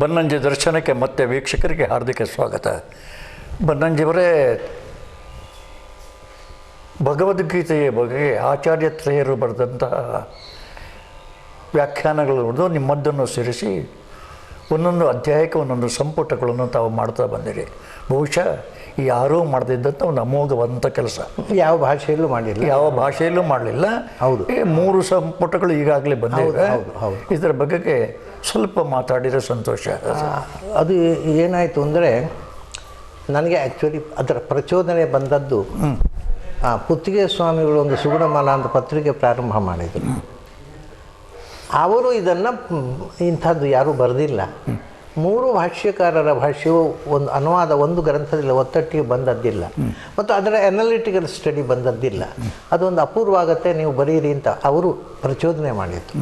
ಬನ್ನಂಜೆ ದರ್ಶನಕ್ಕೆ ಮತ್ತೆ ವೀಕ್ಷಕರಿಗೆ ಹಾರ್ದಿಕ ಸ್ವಾಗತ. ಬನ್ನಂಜಿಯವರೇ, ಭಗವದ್ಗೀತೆಯ ಬಗ್ಗೆ ಆಚಾರ್ಯತ್ರಯರು ಬರೆದಂತಹ ವ್ಯಾಖ್ಯಾನಗಳು ನಿಮ್ಮದ್ದನ್ನು ಸೇರಿಸಿ ಒಂದೊಂದು ಅಧ್ಯಾಯಕ್ಕೆ ಒಂದೊಂದು ಸಂಪುಟಗಳನ್ನು ತಾವು ಮಾಡ್ತಾ ಬಂದಿರಿ. ಬಹುಶಃ ಯಾರೂ ಮಾಡದಿದ್ದಂಥ ಒಂದು ಅಮೋಘವಂತ ಕೆಲಸ. ಯಾವ ಭಾಷೆಯಲ್ಲೂ ಮಾಡಲಿಲ್ಲ. ಹೌದು, 3 ಸಂಪುಟಗಳು ಈಗಾಗಲೇ ಬಂದಿವೆ. ಇದರ ಬಗ್ಗೆ ಸ್ವಲ್ಪ ಮಾತಾಡಿದರೆ ಸಂತೋಷ. ಅದು ಏನಾಯಿತು ಅಂದರೆ, ನನಗೆ ಆ್ಯಕ್ಚುಲಿ ಅದರ ಪ್ರಚೋದನೆ ಬಂದದ್ದು ಪುತ್ತಿಗೆ ಸ್ವಾಮಿಗಳು ಒಂದು ಸುಗುಣಮಾಲ ಅಂತ ಪತ್ರಿಕೆ ಪ್ರಾರಂಭ ಮಾಡಿದರು. ಅವರು ಇದನ್ನು ಇಂಥದ್ದು ಯಾರೂ ಬರೆದಿಲ್ಲ. 3 ಭಾಷ್ಯಕಾರರ ಭಾಷ್ಯವು ಒಂದು ಅನುವಾದ ಒಂದು ಗ್ರಂಥದಲ್ಲಿ ಒತ್ತಟ್ಟಿಗೆ ಬಂದದ್ದಿಲ್ಲ ಮತ್ತು ಅದರ ಅನಾಲಿಟಿಕಲ್ ಸ್ಟಡಿ ಬಂದದ್ದಿಲ್ಲ. ಅದೊಂದು ಅಪೂರ್ವ ಆಗುತ್ತೆ, ನೀವು ಬರೀರಿ ಅಂತ ಅವರು ಪ್ರಚೋದನೆ ಮಾಡಿತ್ತು.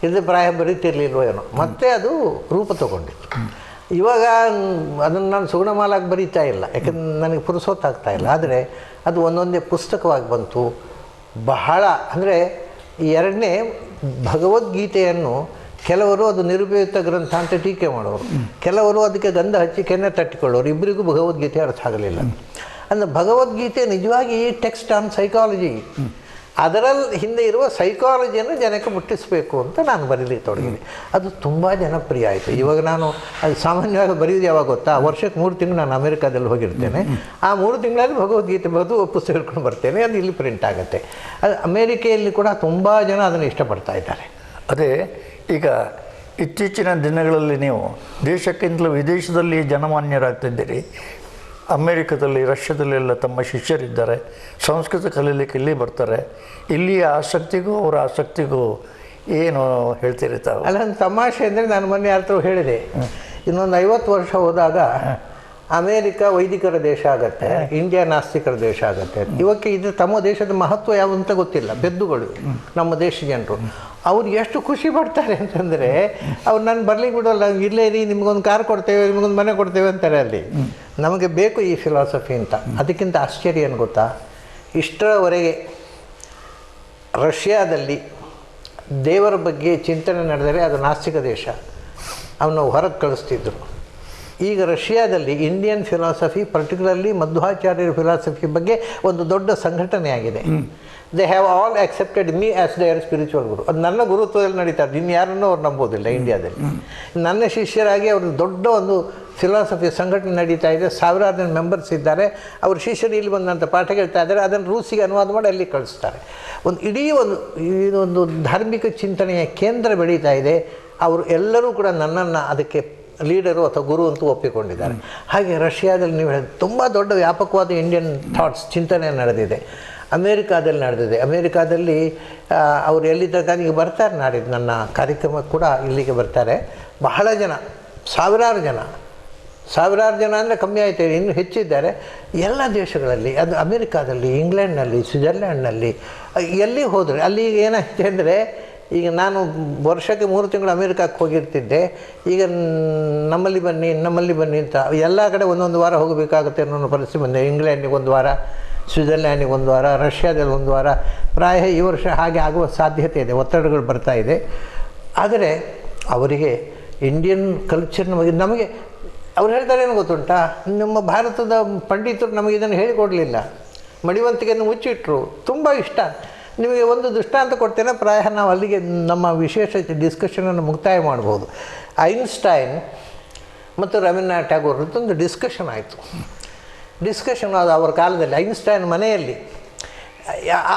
ಇದು ಪ್ರಾಯ ಬರೀತಿರ್ಲಿಲ್ವೋ ಏನೋ, ಮತ್ತೆ ಅದು ರೂಪ ತಗೊಂಡಿತ್ತು. ಇವಾಗ ಅದನ್ನು ನಾನು ಸುಗುಣಮಾಲಾಗಿ ಬರೀತಾ ಇಲ್ಲ, ಯಾಕಂದ್ರೆ ನನಗೆ ಪುರುಸೊತ್ತಾಗ್ತಾ ಇಲ್ಲ. ಆದರೆ ಅದು ಒಂದೊಂದೇ ಪುಸ್ತಕವಾಗಿ ಬಂತು. ಬಹಳ ಅಂದರೆ ಎರಡನೇ ಭಗವದ್ಗೀತೆಯನ್ನು ಕೆಲವರು ಅದು ನಿರುಪಯುಕ್ತ ಗ್ರಂಥ ಅಂತ ಟೀಕೆ ಮಾಡೋರು, ಕೆಲವರು ಅದಕ್ಕೆ ಗಂಧ ಹಚ್ಚಿ ಕೆನ್ನೆ ತಟ್ಟಿಕೊಳ್ಳೋರು. ಇಬ್ಬರಿಗೂ ಭಗವದ್ಗೀತೆ ಅರ್ಥ ಆಗಲಿಲ್ಲ. ಅಂದರೆ ಭಗವದ್ಗೀತೆ ನಿಜವಾಗಿ ಟೆಕ್ಸ್ಟ್ ಆನ್ ಸೈಕಾಲಜಿ, ಅದರಲ್ಲಿ ಹಿಂದೆ ಇರುವ ಸೈಕಾಲಜಿಯನ್ನು ಜನಕ್ಕೆ ಮುಟ್ಟಿಸಬೇಕು ಅಂತ ನಾನು ಬರೀಲಿಕ್ಕೆ ತೊಡಗಿದೆ. ಅದು ತುಂಬ ಜನಪ್ರಿಯ ಆಯಿತು. ಇವಾಗ ನಾನು ಅದು ಸಾಮಾನ್ಯವಾಗಿ ಬರೆಯೋದು ಯಾವಾಗ ಗೊತ್ತಾ, ವರ್ಷಕ್ಕೆ 3 ತಿಂಗಳು ನಾನು ಅಮೆರಿಕಾದಲ್ಲಿ ಹೋಗಿರ್ತೇನೆ. ಆ 3 ತಿಂಗಳಲ್ಲಿ ಭಗವದ್ಗೀತೆ ಪುಸ್ತಕ ಹಿಡ್ಕೊಂಡು ಬರ್ತೇನೆ. ಅದು ಇಲ್ಲಿ ಪ್ರಿಂಟ್ ಆಗುತ್ತೆ. ಅದು ಅಮೇರಿಕೆಯಲ್ಲಿ ಕೂಡ ತುಂಬ ಜನ ಅದನ್ನು ಇಷ್ಟಪಡ್ತಾ ಇದ್ದಾರೆ. ಅದೇ ಈಗ ಇತ್ತೀಚಿನ ದಿನಗಳಲ್ಲಿ ನೀವು ದೇಶಕ್ಕಿಂತಲೂ ವಿದೇಶದಲ್ಲಿ ಜನಮಾನ್ಯರಾಗ್ತಿದ್ದೀರಿ. ಅಮೇರಿಕದಲ್ಲಿ, ರಷ್ಯಾದಲ್ಲೆಲ್ಲ ತಮ್ಮ ಶಿಷ್ಯರಿದ್ದಾರೆ. ಸಂಸ್ಕೃತ ಕಲೀಲಿಕ್ಕೆ ಇಲ್ಲಿ ಬರ್ತಾರೆ. ಇಲ್ಲಿಯ ಆಸಕ್ತಿಗೂ ಅವರ ಆಸಕ್ತಿಗೂ ಏನು ಹೇಳ್ತೀರಿ ತಾವು? ಅಲ್ಲ, ನನ್ನ ತಮಾಷೆ ಅಂದರೆ ನಾನು ಮೊನ್ನೆ ಯಾರ ಹೇಳಿದೆ, ಇನ್ನೊಂದು 50 ವರ್ಷ ಹೋದಾಗ ಅಮೇರಿಕ ವೈದಿಕರ ದೇಶ ಆಗುತ್ತೆ, ಇಂಡಿಯಾ ನಾಸ್ತಿಕರ ದೇಶ ಆಗುತ್ತೆ. ಇವಕ್ಕೆ ಇದು ತಮ್ಮ ದೇಶದ ಮಹತ್ವ ಯಾವ ಅಂತ ಗೊತ್ತಿಲ್ಲ. ಬೆದ್ದುಗಳು ನಮ್ಮ ದೇಶ ಜನರು ಅವ್ರು ಎಷ್ಟು ಖುಷಿ ಪಡ್ತಾರೆ ಅಂತಂದರೆ, ಅವ್ರು ನಾನು ಬರ್ಲಿಕ್ಕೆ ಬಿಡೋಲ್ಲ, ಇಲ್ಲೇ ರೀ, ನಿಮಗೊಂದು ಕಾರ್ ಕೊಡ್ತೇವೆ, ನಿಮಗೊಂದು ಮನೆ ಕೊಡ್ತೇವೆ ಅಂತಾರೆ. ಅಲ್ಲಿ ನಮಗೆ ಬೇಕು ಈ ಫಿಲಾಸಫಿ ಅಂತ. ಅದಕ್ಕಿಂತ ಆಶ್ಚರ್ಯ ಏನು ಗೊತ್ತಾ, ಇಷ್ಟರವರೆಗೆ ರಷ್ಯಾದಲ್ಲಿ ದೇವರ ಬಗ್ಗೆ ಚಿಂತನೆ ನಡೆದರೆ ಅದು ನಾಸ್ತಿಕ ದೇಶ, ಅವನು ಹೊರಗೆ ಕಳಿಸ್ತಿದ್ರು. ಈಗ ರಷ್ಯಾದಲ್ಲಿ ಇಂಡಿಯನ್ ಫಿಲಾಸಫಿ, ಪರ್ಟಿಕ್ಯುಲರ್ಲಿ ಮಧ್ವಾಚಾರ್ಯರ ಫಿಲಾಸಫಿ ಬಗ್ಗೆ ಒಂದು ದೊಡ್ಡ ಸಂಘಟನೆ ಆಗಿದೆ. They have all accepted me as their spiritual guru. ಅದು ನನ್ನ ಗುರುತ್ವದಲ್ಲಿ ನಡೀತಾರೆ. ಇನ್ನು ಯಾರನ್ನೂ ಅವ್ರು ನಂಬೋದಿಲ್ಲ ಇಂಡಿಯಾದಲ್ಲಿ. ನನ್ನ ಶಿಷ್ಯರಾಗಿ ಅವರು ದೊಡ್ಡ ಒಂದು ಫಿಲಾಸಫಿ ಸಂಘಟನೆ ನಡೀತಾ ಇದೆ. 1000 ಜನ ಮೆಂಬರ್ಸ್ ಇದ್ದಾರೆ. ಅವ್ರ ಶಿಷ್ಯರು ಇಲ್ಲಿ ಬಂದಂಥ ಪಾಠ ಹೇಳ್ತಾ ಇದ್ದಾರೆ. ಅದನ್ನು ರೂಸಿಗೆ ಅನುವಾದ ಮಾಡಿ ಅಲ್ಲಿ ಕಳಿಸ್ತಾರೆ. ಒಂದು ಇಡೀ ಇದೊಂದು ಧಾರ್ಮಿಕ ಚಿಂತನೆಯ ಕೇಂದ್ರ ಬೆಳೀತಾ ಇದೆ. ಅವರು ಎಲ್ಲರೂ ಕೂಡ ನನ್ನನ್ನು ಅದಕ್ಕೆ ಲೀಡರು ಅಥವಾ ಗುರು ಅಂತೂ ಒಪ್ಪಿಕೊಂಡಿದ್ದಾರೆ. ಹಾಗೆ ರಷ್ಯಾದಲ್ಲಿ ನೀವು ಹೇಳಿದ ತುಂಬ ದೊಡ್ಡ ವ್ಯಾಪಕವಾದ ಇಂಡಿಯನ್ ಥಾಟ್ಸ್ ಚಿಂತನೆ ನಡೆದಿದೆ. ಅಮೇರಿಕಾದಲ್ಲಿ ನಡೆದಿದೆ. ಅಮೇರಿಕಾದಲ್ಲಿ ಅವರು ಎಲ್ಲಿ ತನಕ ಈಗ ಬರ್ತಾರೆ, ನಾಡಿದ್ದು ನನ್ನ ಕಾರ್ಯಕ್ರಮ ಕೂಡ ಇಲ್ಲಿಗೆ ಬರ್ತಾರೆ. ಬಹಳ ಜನ, ಸಾವಿರಾರು ಜನ ಅಂದರೆ ಕಮ್ಮಿ ಆಯ್ತು, ಇನ್ನೂ ಹೆಚ್ಚಿದ್ದಾರೆ. ಎಲ್ಲ ದೇಶಗಳಲ್ಲಿ, ಅದು ಅಮೇರಿಕಾದಲ್ಲಿ, ಇಂಗ್ಲೆಂಡ್ನಲ್ಲಿ, ಸ್ವಿಟ್ಜರ್ಲ್ಯಾಂಡ್ನಲ್ಲಿ, ಎಲ್ಲಿ ಹೋದರೆ ಅಲ್ಲಿ ಏನಾಯ್ತು ಅಂದರೆ, ಈಗ ನಾನು ವರ್ಷಕ್ಕೆ 3 ತಿಂಗಳು ಅಮೇರಿಕಕ್ಕೆ ಹೋಗಿರ್ತಿದ್ದೆ. ಈಗ ನಮ್ಮಲ್ಲಿ ಬನ್ನಿ ಅಂತ ಎಲ್ಲ ಕಡೆ ಒಂದೊಂದು ವಾರ ಹೋಗಬೇಕಾಗುತ್ತೆ ಅನ್ನೋ ಪರಿಸ್ಥಿತಿ ಬಂದೆ. ಇಂಗ್ಲೆಂಡಿಗೆ 1 ವಾರ, ಸ್ವಿಟ್ಜರ್ಲ್ಯಾಂಡಿಗೆ 1 ವಾರ, ರಷ್ಯಾದಲ್ಲಿ 1 ವಾರ. ಪ್ರಾಯ ಈ ವರ್ಷ ಹಾಗೆ ಆಗುವ ಸಾಧ್ಯತೆ ಇದೆ. ಒತ್ತಡಗಳು ಬರ್ತಾ ಇದೆ. ಆದರೆ ಅವರಿಗೆ ಇಂಡಿಯನ್ ಕಲ್ಚರ್ನ ಬಗ್ಗೆ ನಮಗೆ ಅವ್ರು ಹೇಳ್ತಾರೆ ಏನು ಗೊತ್ತುಂಟಾ, ನಮ್ಮ ಭಾರತದ ಪಂಡಿತರು ನಮಗೆ ಇದನ್ನು ಹೇಳಿಕೊಡಲಿಲ್ಲ, ಮಡಿವಂತಿಕೆಯನ್ನು ಮುಚ್ಚಿಟ್ರು. ತುಂಬ ಇಷ್ಟ. ನಿಮಗೆ ಒಂದು ದೃಷ್ಟಾಂತ ಕೊಡ್ತೇನೆ. ಪ್ರಾಯ ನಾವು ಅಲ್ಲಿಗೆ ನಮ್ಮ ವಿಶೇಷ ಡಿಸ್ಕಷನನ್ನು ಮುಕ್ತಾಯ ಮಾಡ್ಬೋದು. ಐನ್ಸ್ಟೈನ್ ಮತ್ತು ರವೀಂದ್ರನಾಥ್ ಟ್ಯಾಗೋರ್ದೊಂದು ಡಿಸ್ಕಷನ್ ಆಯಿತು. ಅದು ಅವರ ಕಾಲದಲ್ಲಿ ಐನ್ಸ್ಟೈನ್ ಮನೆಯಲ್ಲಿ.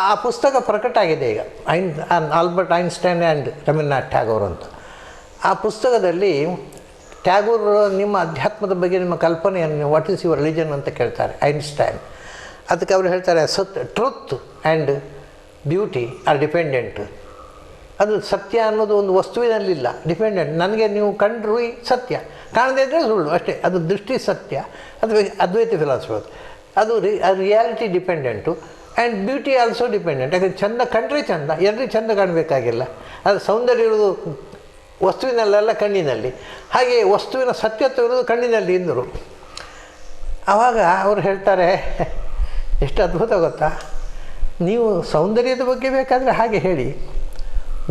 ಆ ಪುಸ್ತಕ ಪ್ರಕಟ ಆಗಿದೆ ಈಗ, Albert Einstein and Rabindranath Tagore ಅಂತ. ಆ ಪುಸ್ತಕದಲ್ಲಿ ಟ್ಯಾಗೋರ್ ನಿಮ್ಮ ಅಧ್ಯಾತ್ಮದ ಬಗ್ಗೆ ನಿಮ್ಮ ಕಲ್ಪನೆಯನ್ನು, ವಾಟ್ ಈಸ್ ಯುವರ್ ರಿಲಿಜನ್ ಅಂತ ಕೇಳ್ತಾರೆ ಐನ್ಸ್ಟೈನ್. ಅದಕ್ಕೆ ಅವರು ಹೇಳ್ತಾರೆ, truth and beauty are dependent. ಅದು ಸತ್ಯ ಅನ್ನೋದು ಒಂದು ವಸ್ತುವಿನಲ್ಲಿಲ್ಲ, ಡಿಪೆಂಡೆಂಟ್. ನನಗೆ ನೀವು ಕಂಡ್ರು ಸತ್ಯ, ಕಾಣದೇ ಇದ್ದರೆ ಸುಳ್ಳು ಅಷ್ಟೇ. ಅದು ದೃಷ್ಟಿ ಸತ್ಯ. ಅದು ಅದ್ವೈತ ಫಿಲಾಸಫಿ. ಅದು reality dependent and beauty also dependent. ಯಾಕಂದರೆ ಚೆಂದ ಕಂಡ್ರೆ ಚೆಂದ, ಎಲ್ಲರಿಗೂ ಚೆಂದ ಕಾಣಬೇಕಾಗಿಲ್ಲ. ಅದು ಸೌಂದರ್ಯ ಇರೋದು ವಸ್ತುವಿನಲ್ಲೆಲ್ಲ, ಕಣ್ಣಿನಲ್ಲಿ. ಹಾಗೆ ವಸ್ತುವಿನ ಸತ್ಯತ್ವ ಇರೋದು ಕಣ್ಣಿನಲ್ಲಿ ಎಂದರು. ಆವಾಗ ಅವರು ಹೇಳ್ತಾರೆ, ಎಷ್ಟು ಅದ್ಭುತ ಗೊತ್ತಾ, ನೀವು ಸೌಂದರ್ಯದ ಬಗ್ಗೆ ಬೇಕಾದರೆ ಹಾಗೆ ಹೇಳಿ,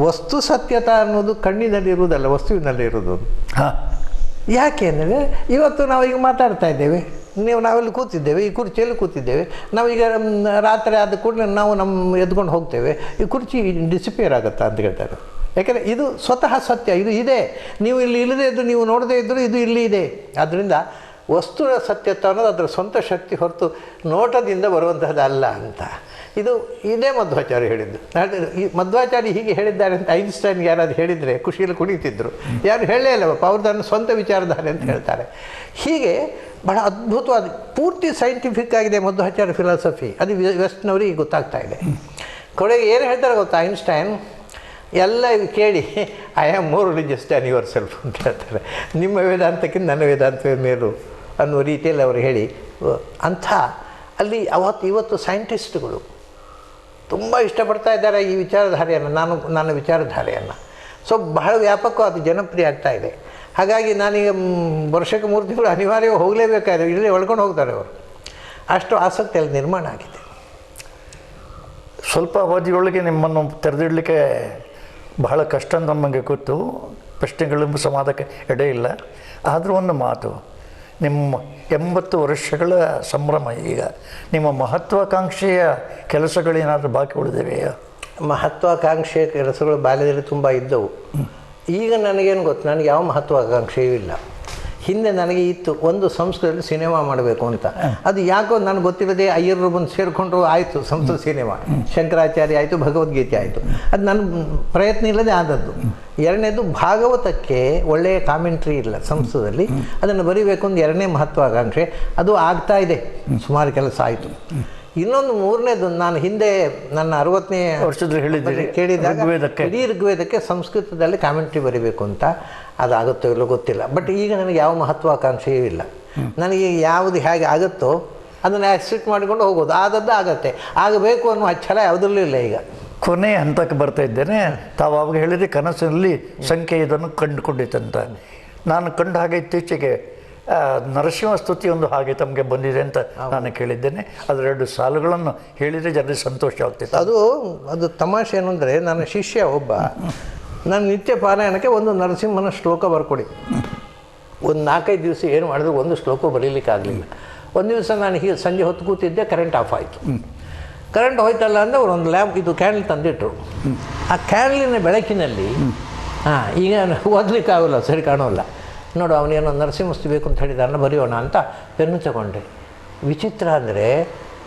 ವಸ್ತು ಸತ್ಯತ ಅನ್ನೋದು ಕಣ್ಣಿನಲ್ಲಿ ಇರುವುದಲ್ಲ, ವಸ್ತುವಿನಲ್ಲಿ ಇರುವುದು. ಯಾಕೆ ಅಂದರೆ ಇವತ್ತು ನಾವು ಈಗ ಮಾತಾಡ್ತಾ ಇದ್ದೇವೆ, ನಾವೆಲ್ಲಿ ಕೂತಿದ್ದೇವೆ, ಈ ಕುರ್ಚಿಯಲ್ಲಿ ಕೂತಿದ್ದೇವೆ. ನಾವೀಗ ರಾತ್ರಿ ಆದ ಕೂಡಲೇ ನಾವು ಎದ್ಕೊಂಡು ಹೋಗ್ತೇವೆ, ಈ ಕುರ್ಚಿ ಡಿಸಿಪಿಯರ್ ಆಗುತ್ತಾ ಅಂತ ಹೇಳ್ತಾರೆ. ಯಾಕೆಂದರೆ ಇದು ಸ್ವತಃ ಸತ್ಯ, ಇದು ಇದೆ. ನೀವು ಇಲ್ಲಿ ಇಲ್ಲದೇ ಇದ್ದು, ನೀವು ನೋಡದೇ ಇದ್ದರೂ ಇದು ಇಲ್ಲಿ ಇದೆ. ಆದ್ದರಿಂದ ವಸ್ತುವಿನ ಸತ್ಯತ್ವ ಅನ್ನೋದು ಅದರ ಸ್ವಂತ ಶಕ್ತಿ ಹೊರತು ನೋಟದಿಂದ ಬರುವಂತಹದ್ದಲ್ಲ ಅಂತ ಇದೇ ಮಧ್ವಾಚಾರ್ಯ ಹೇಳಿದ್ದು. ಈ ಮಧ್ವಾಚಾರ್ಯ ಹೀಗೆ ಹೇಳಿದ್ದಾರೆ ಅಂತ ಐನ್ಸ್ಟೈನ್ಗೆ ಯಾರಾದ್ರು ಹೇಳಿದರೆ ಖುಷಿಯಲ್ಲಿ ಕುಣಿತಿದ್ರು. ಯಾರು ಹೇಳಲೇ ಇಲ್ಲವಪ್ಪ, ಅವ್ರು ತನ್ನ ಸ್ವಂತ ವಿಚಾರಧಾರೆ ಅಂತ ಹೇಳ್ತಾರೆ. ಹೀಗೆ ಬಹಳ ಅದ್ಭುತವಾದ ಪೂರ್ತಿ ಸೈಂಟಿಫಿಕ್ ಆಗಿದೆ ಮಧ್ವಾಚಾರ್ಯ ಫಿಲಾಸಫಿ. ಅದು ವೆಸ್ಟ್ನವರಿಗೆ ಗೊತ್ತಾಗ್ತಾ ಇದೆ. ಕೊನೆಗೆ ಏನು ಹೇಳ್ತಾರೆ ಗೊತ್ತಾ ಐನ್ಸ್ಟೈನ್, ಎಲ್ಲ ಕೇಳಿ I am more religious than your self ಅಂತ ಹೇಳ್ತಾರೆ. ನಿಮ್ಮ ವೇದಾಂತಕ್ಕಿಂತ ನನ್ನ ವೇದಾಂತವೇ ಮೇಲು ಅನ್ನುವ ರೀತಿಯಲ್ಲಿ ಅವರು ಹೇಳಿ ಅಂಥ ಅಲ್ಲಿ ಇವತ್ತು ಸೈಂಟಿಸ್ಟ್ಗಳು ತುಂಬ ಇಷ್ಟಪಡ್ತಾ ಇದ್ದಾರೆ ಈ ವಿಚಾರಧಾರೆಯನ್ನು, ನನ್ನ ವಿಚಾರಧಾರೆಯನ್ನು. ಸೊ ಬಹಳ ವ್ಯಾಪಕವಾದ ಜನಪ್ರಿಯ ಆಗ್ತಾ ಇದೆ. ಹಾಗಾಗಿ ನಾನೀಗ ವರ್ಷಕ್ಕೆ 3 ತಿಂಗಳು ಅನಿವಾರ್ಯವಾಗಿ ಹೋಗಲೇಬೇಕಾದ್ರೆ ಇಲ್ಲೇ ಒಳ್ಕೊಂಡು ಹೋಗ್ತಾರೆ ಅವರು. ಅಷ್ಟು ಆಸಕ್ತಿ ಅಲ್ಲಿ ನಿರ್ಮಾಣ ಆಗಿದೆ. ಸ್ವಲ್ಪ ಅವಧಿಯೊಳಗೆ ನಿಮ್ಮನ್ನು ತೆರೆದಿಡಲಿಕ್ಕೆ ಬಹಳ ಕಷ್ಟ ನಮಗೆ ಗೊತ್ತು. ಪ್ರಶ್ನೆಗಳಿಂದ ಸಮಾಧಕ್ಕೆ ಎಡೆ ಇಲ್ಲ. ಆದರೂ ಒಂದು ಮಾತು, ನಿಮ್ಮ 80 ವರ್ಷಗಳ ಸಂಭ್ರಮ, ಈಗ ನಿಮ್ಮ ಮಹತ್ವಾಕಾಂಕ್ಷೆಯ ಕೆಲಸಗಳೇನಾದರೂ ಬಾಕಿ ಉಳಿದಿವೆಯಾ? ಮಹತ್ವಾಕಾಂಕ್ಷೆಯ ಕೆಲಸಗಳು ಬಾಲ್ಯದಲ್ಲಿ ತುಂಬ ಇದ್ದವು. ಈಗ ನನಗೇನು ಗೊತ್ತು, ನನಗೆ ಯಾವ ಮಹತ್ವಾಕಾಂಕ್ಷೆಯೂ ಇಲ್ಲ. ಹಿಂದೆ ನನಗೆ ಇತ್ತು ಒಂದು ಸಂಸ್ಕೃತದಲ್ಲಿ ಸಿನಿಮಾ ಮಾಡಬೇಕು ಅಂತ. ಅದು ಯಾಕೋ ನನಗೆ ಗೊತ್ತಿಲ್ಲದೆ ಅಯ್ಯರು ಬಂದು ಸೇರಿಕೊಂಡ್ರು, ಆಯಿತು ಸಂಸ್ಕೃತ ಸಿನಿಮಾ, ಶಂಕರಾಚಾರ್ಯ ಆಯಿತು, ಭಗವದ್ಗೀತೆ ಆಯಿತು. ಅದು ನನ್ನ ಪ್ರಯತ್ನ ಇಲ್ಲದೆ ಆದದ್ದು. ಎರಡನೇದು, ಭಾಗವತಕ್ಕೆ ಒಳ್ಳೆಯ ಕಾಮೆಂಟ್ರಿ ಇಲ್ಲ ಸಂಸ್ಕೃತದಲ್ಲಿ, ಅದನ್ನು ಬರೀಬೇಕು ಅಂತ ಎರಡನೇ ಮಹತ್ವಾಕಾಂಕ್ಷೆ. ಅದು ಆಗ್ತಾ ಇದೆ, ಸುಮಾರು ಕೆಲಸ ಆಯಿತು. ಇನ್ನೊಂದು ಮೂರನೇದು, ನಾನು ಹಿಂದೆ ನನ್ನ 60ನೇ ವರ್ಷದಲ್ಲಿ ಹೇಳಿದ್ದೀರಿ ಕೇಳಿದಾಗ ಇಡೀ ಋಗ್ವೇದಕ್ಕೆ ಸಂಸ್ಕೃತದಲ್ಲಿ ಕಾಮೆಂಟ್ರಿ ಬರೀಬೇಕು ಅಂತ. ಅದಾಗುತ್ತೋ ಇಲ್ಲೋ ಗೊತ್ತಿಲ್ಲ. ಬಟ್ ಈಗ ನನಗೆ ಯಾವ ಮಹತ್ವಾಕಾಂಕ್ಷೆಯೂ ಇಲ್ಲ. ನನಗೆ ಯಾವುದು ಹೇಗೆ ಆಗುತ್ತೋ ಅದನ್ನು ಆಕ್ಸೆಪ್ಟ್ ಮಾಡಿಕೊಂಡು ಹೋಗೋದು. ಆದದ್ದು ಆಗತ್ತೆ, ಆಗಬೇಕು ಅನ್ನೋ ಛಲ ಯಾವುದರಲ್ಲೂ ಇಲ್ಲ. ಈಗ ಕೊನೆ ಹಂತಕ್ಕೆ ಬರ್ತಾ ಇದ್ದೇನೆ. ತಾವು ಆವಾಗ ಹೇಳಿದರೆ ಕನಸಿನಲ್ಲಿ ಸಂಖ್ಯೆ ಇದನ್ನು ಕಂಡುಕೊಂಡಿತ್ತಂತ. ನಾನು ಕಂಡ ಹಾಗೆ ಇತ್ತೀಚೆಗೆ ನರಸಿಂಹ ಸ್ತುತಿ ಒಂದು ಹಾಗೆ ತಮಗೆ ಬಂದಿದೆ ಅಂತ ನಾನು ಕೇಳಿದ್ದೇನೆ. ಅದರ 2 ಸಾಲುಗಳನ್ನು ಹೇಳಿದರೆ ಜನರಿಗೆ ಸಂತೋಷ ಆಗ್ತಿತ್ತು. ಅದು ತಮಾಷೆ ಏನು ಅಂದರೆ, ನನ್ನ ಶಿಷ್ಯ ಒಬ್ಬ ನಾನು ನಿತ್ಯ ಪಾರಾಯಣಕ್ಕೆ ಒಂದು ನರಸಿಂಹನ ಶ್ಲೋಕ ಬರ್ಕೊಡಿ. ಒಂದು 4-5 ದಿವಸ ಏನು ಮಾಡಿದ್ರು ಒಂದು ಶ್ಲೋಕ ಬರೀಲಿಕ್ಕಾಗಲಿಲ್ಲ. ಒಂದು ದಿವಸ ನಾನು ಹೀಗೆ ಸಂಜೆ ಹೊತ್ತು ಕೂತಿದ್ದೆ, ಕರೆಂಟ್ ಆಫ್ ಆಯಿತು. ಕರೆಂಟ್ ಹೋಯ್ತಲ್ಲ ಅಂದರೆ ಅವರು ಒಂದು ಇದು ಕ್ಯಾಂಡಲ್ ತಂದಿಟ್ಟರು. ಆ ಕ್ಯಾಂಡಲಿನ ಬೆಳಕಿನಲ್ಲಿ ಈಗ ಓದಲಿಕ್ಕಾಗಲ್ಲ, ಸರಿ ಕಾಣೋಲ್ಲ. ನೋಡು, ಅವನೇನೋ ನರಸಿಂಹಸ್ತು ಬೇಕು ಅಂತ ಹೇಳಿದಾರನ್ನ ಬರೆಯೋಣ ಅಂತ ಪೆನ್ನು ತಗೊಂಡೆ. ವಿಚಿತ್ರ ಅಂದರೆ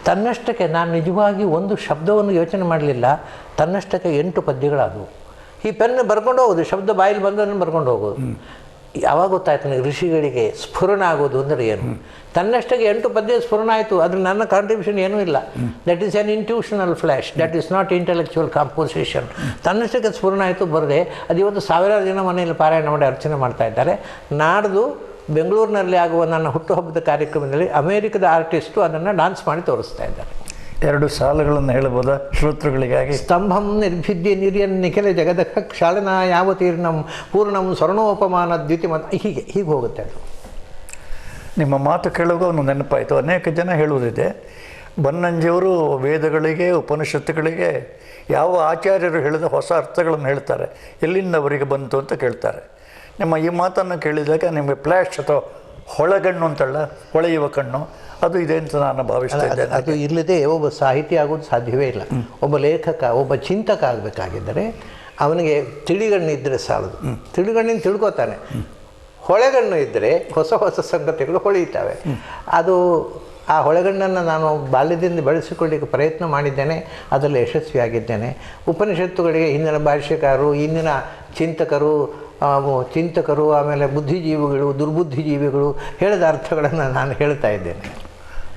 ತನ್ನಷ್ಟಕ್ಕೆ ನಾನು ನಿಜವಾಗಿ ಒಂದು ಶಬ್ದವನ್ನು ಯೋಚನೆ ಮಾಡಲಿಲ್ಲ. ತನ್ನಷ್ಟಕ್ಕೆ 8 ಪದ್ಯಗಳಾದವು. ಈ ಪೆನ್ನು ಬರ್ಕೊಂಡು ಹೋಗೋದು, ಶಬ್ದ ಬಾಯಲ್ಲಿ ಬಂದನ್ನು ಬರ್ಕೊಂಡು ಹೋಗೋದು. ಯಾವಾಗ ಗೊತ್ತಾಯ್ತು ನನಗೆ ಋಷಿಗಳಿಗೆ ಸ್ಫುರಣ ಆಗೋದು ಅಂದರೆ ಏನು. ತನ್ನಷ್ಟಕ್ಕೆ 8 ಪದ್ಯ ಸ್ಫುರಣ ಆಯಿತು. ಅದ್ರ ನನ್ನ ಕಾಂಟ್ರಿಬ್ಯೂಷನ್ ಏನೂ ಇಲ್ಲ. That is an intuitional flash, that is not intellectual composition. ತನ್ನಷ್ಟಕ್ಕೆ ಸ್ಫುರಣ ಆಯಿತು, ಬರದೆ. ಅದು ಇವತ್ತು ಸಾವಿರಾರು ಜನ ಮನೆಯಲ್ಲಿ ಪಾರಾಯಣ ಮಾಡಿ ಅರ್ಚನೆ ಮಾಡ್ತಾ ಇದ್ದಾರೆ. ನಾಡ್ದು ಬೆಂಗಳೂರಿನಲ್ಲಿ ಆಗುವ ನನ್ನ ಹುಟ್ಟುಹಬ್ಬದ ಕಾರ್ಯಕ್ರಮದಲ್ಲಿ ಅಮೇರಿಕದ ಆರ್ಟಿಸ್ಟು ಅದನ್ನು ಡಾನ್ಸ್ ಮಾಡಿ ತೋರಿಸ್ತಾ ಇದ್ದಾರೆ. 2 ಸಾಲುಗಳನ್ನು ಹೇಳ್ಬೋದಾ ಶ್ರೋತೃಗಳಿಗಾಗಿ? ಸ್ತಂಭಂ ನಿರ್ಭಿದ್ಯ ನಿರ್ಯನ್ ನಿಖಿಲ ಜಗದಖ ಕ್ಷಾಳನ ಯಾವತೀರ್ಣಂ ಪೂರ್ಣಂ ಸ್ವರ್ಣೋಪಮಾನ ದ್ಯುತಿಮತ್, ಹೀಗೆ ಹೋಗುತ್ತೆ ಅದು. ನಿಮ್ಮ ಮಾತು ಕೇಳುವಾಗ ಒಂದು ನೆನಪಾಯಿತು. ಅನೇಕ ಜನ ಹೇಳುವುದಿದೆ, ಬನ್ನಂಜಿಯವರು ವೇದಗಳಿಗೆ ಉಪನಿಷತ್ತುಗಳಿಗೆ ಯಾವ ಆಚಾರ್ಯರು ಹೇಳಿದ ಹೊಸ ಅರ್ಥಗಳನ್ನು ಹೇಳ್ತಾರೆ, ಎಲ್ಲಿಂದ ಅವರಿಗೆ ಬಂತು ಅಂತ ಕೇಳ್ತಾರೆ. ನಿಮ್ಮ ಈ ಮಾತನ್ನು ಕೇಳಿದಾಗ ನಿಮಗೆ ಫ್ಲ್ಯಾಶ್ ಅಥವಾ ಹೊಳಗಣ್ಣು ಅಂತಲ್ಲ, ಹೊಳೆಯುವ ಕಣ್ಣು ಅದು ಇದೆ ಅಂತ ನಾನು ಭಾವಿಸ್ತಾ ಇದ್ದೇನೆ. ಅದು ಇಲ್ಲದೆ ಒಬ್ಬ ಸಾಹಿತಿ ಆಗೋದು ಸಾಧ್ಯವೇ ಇಲ್ಲ. ಒಬ್ಬ ಲೇಖಕ, ಒಬ್ಬ ಚಿಂತಕ ಆಗಬೇಕಾಗಿದ್ದರೆ ಅವನಿಗೆ ತಿಳಿಗಣ್ಣು ಇದ್ದರೆ ಸಾಲದು. ತಿಳಿಗಣ್ಣಿನ ತಿಳ್ಕೊತಾನೆ. ಹೊಳೆಗಣ್ಣು ಇದ್ದರೆ ಹೊಸ ಹೊಸ ಸಂಗತಿಗಳು ಹೊಳೆಯುತ್ತವೆ. ಅದು ಆ ಹೊಳೆಗಣ್ಣನ್ನು ನಾನು ಬಾಲ್ಯದಿಂದ ಬೆಳೆಸಿಕೊಳ್ಳಿಕ್ಕೆ ಪ್ರಯತ್ನ ಮಾಡಿದ್ದೇನೆ, ಅದರಲ್ಲಿ ಯಶಸ್ವಿಯಾಗಿದ್ದೇನೆ. ಉಪನಿಷತ್ತುಗಳಿಗೆ ಹಿಂದಿನ ಭಾಷ್ಯಕಾರರು, ಇಂದಿನ ಚಿಂತಕರು ಆಮೇಲೆ ಬುದ್ಧಿಜೀವಿಗಳು, ದುರ್ಬುದ್ಧಿಜೀವಿಗಳು ಹೇಳಿದ ಅರ್ಥಗಳನ್ನು ನಾನು ಹೇಳ್ತಾ ಇದ್ದೇನೆ.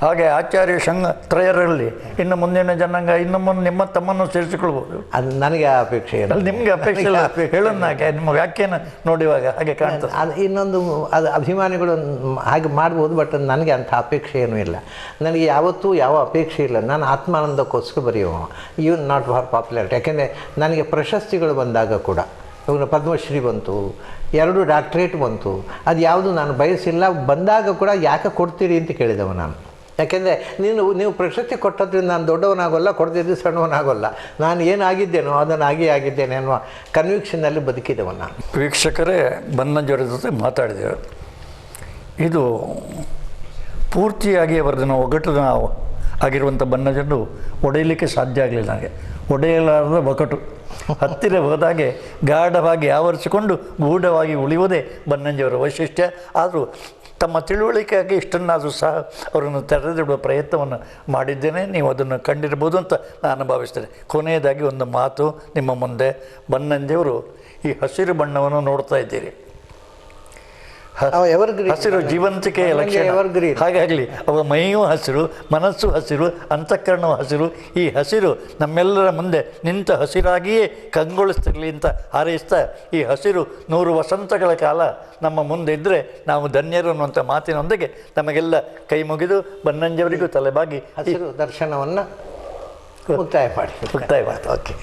ಹಾಗೆ ಆಚಾರ್ಯ ತ್ರಯರಲ್ಲಿ ಇನ್ನು ಮುಂದಿನ ಜನಾಂಗ ಇನ್ನು ನಿಮ್ಮ ತಮ್ಮನ್ನು ಸೇರಿಸಿಕೊಳ್ಬೋದು. ಅದು ನನಗೆ ಅಪೇಕ್ಷೆ ಇಲ್ಲ. ನಿಮಗೆ ಅಪೇಕ್ಷೆ ಇಲ್ಲ, ಹೇಳೋನ್ನಾಕೆ ನಿಮ್ಮ ವ್ಯಾಖ್ಯಾನ ನೋಡುವಾಗ ಹಾಗೆ ಕಾಣ್ತದೆ. ಅದು ಇನ್ನೊಂದು, ಅದು ಅಭಿಮಾನಿಗಳು ಹಾಗೆ ಮಾಡ್ಬೋದು, ಬಟ್ ನನಗೆ ಅಂಥ ಅಪೇಕ್ಷೆ ಏನೂ ಇಲ್ಲ. ನನಗೆ ಯಾವತ್ತೂ ಯಾವ ಅಪೇಕ್ಷೆ ಇಲ್ಲ. ನಾನು ಆತ್ಮಾನಂದಕ್ಕೋಸ್ಕರ ಬರೆಯುವ, ಈವನ್ ನಾಟ್ ಫಾರ್ ಪಾಪ್ಯುಲಾರಿಟಿ. ಯಾಕೆಂದರೆ ನನಗೆ ಪ್ರಶಸ್ತಿಗಳು ಬಂದಾಗ ಕೂಡ, ಇವಾಗ ಪದ್ಮಶ್ರೀ ಬಂತು, 2 ಡಾಕ್ಟ್ರೇಟ್ ಬಂತು, ಅದು ಯಾವುದು ನಾನು ಬಯಸಿಲ್ಲ. ಬಂದಾಗ ಕೂಡ ಯಾಕೆ ಕೊಡ್ತೀರಿ ಅಂತ ಕೇಳಿದವ ನಾನು. ಯಾಕೆಂದರೆ ನೀವು ಪ್ರಶಸ್ತಿ ಕೊಟ್ಟದ್ರಿಂದ ನಾನು ದೊಡ್ಡವನಾಗೋಲ್ಲ, ಕೊಡ್ತಿದ್ದು ಸಣ್ಣವನಾಗೋಲ್ಲ. ನಾನು ಏನಾಗಿದ್ದೇನೋ ಅದನ್ನು ಆಗಿದ್ದೇನೆ ಅನ್ನುವ ಕನ್ವಿಕ್ಷನ್ನಲ್ಲಿ ಬದುಕಿದವ ನಾನು. ವೀಕ್ಷಕರೇ, ಬನ್ನಂಜಿಯವರ ಜೊತೆ ಮಾತಾಡಿದ್ದೇವೆ. ಇದು ಪೂರ್ತಿಯಾಗಿ ಅವರದನ್ನು ಒಗಟು ಆಗಿರುವಂಥ ಬನ್ನಂಜೆಯನ್ನು ಒಡೆಯಲಿಕ್ಕೆ ಸಾಧ್ಯ ಆಗಲಿಲ್ಲ ನನಗೆ. ಒಡೆಯಲಾರದ ಒಗಟು ಹತ್ತಿರ ಹೋದಾಗೆ ಗಾಢವಾಗಿ ಆವರಿಸಿಕೊಂಡು ಗೂಢವಾಗಿ ಉಳಿಯುವುದೇ ಬನ್ನಂಜಿಯವರ ವೈಶಿಷ್ಟ್ಯ. ಆದರೂ ತಮ್ಮ ತಿಳುವಳಿಕೆಯಾಗಿ ಇಷ್ಟನ್ನಾದರೂ ಸಹ ಅವರನ್ನು ತೆರೆದಿಡುವ ಪ್ರಯತ್ನವನ್ನು ಮಾಡಿದ್ದೇನೆ. ನೀವು ಅದನ್ನು ಕಂಡಿರ್ಬೋದು ಅಂತ ನಾನು ಭಾವಿಸ್ತೇನೆ. ಕೊನೆಯದಾಗಿ ಒಂದು ಮಾತು ನಿಮ್ಮ ಮುಂದೆ. ಬನ್ನಂಜಿಯವರು ಈ ಹಸಿರು ಬಣ್ಣವನ್ನು ನೋಡ್ತಾ ಇದ್ದೀರಿ. ಹಸಿರು ಜೀವಂತಿಕೆಯ ಲಕ್ಷಣ. ಹಾಗಾಗಲಿ ಅವ ಮೈಯೂ ಹಸಿರು, ಮನಸ್ಸು ಹಸಿರು, ಅಂತಃಕರಣವೂ ಹಸಿರು. ಈ ಹಸಿರು ನಮ್ಮೆಲ್ಲರ ಮುಂದೆ ನಿಂತ ಹಸಿರಾಗಿಯೇ ಕಂಗೊಳಿಸ್ತಿರಲಿ ಅಂತ ಹಾರೈಸ್ತಾ, ಈ ಹಸಿರು 100 ವಸಂತಗಳ ಕಾಲ ನಮ್ಮ ಮುಂದೆ ಇದ್ದರೆ ನಾವು ಧನ್ಯರು ಅನ್ನುವಂಥ ಮಾತಿನೊಂದಿಗೆ ನಮಗೆಲ್ಲ ಕೈ ಮುಗಿದು ಬನ್ನಂಜಿಯವರಿಗೂ ತಲೆಬಾಗಿ ಹಸಿರು ದರ್ಶನವನ್ನು ಮುಕ್ತಾಯ ಮಾಡಿ. ಓಕೆ.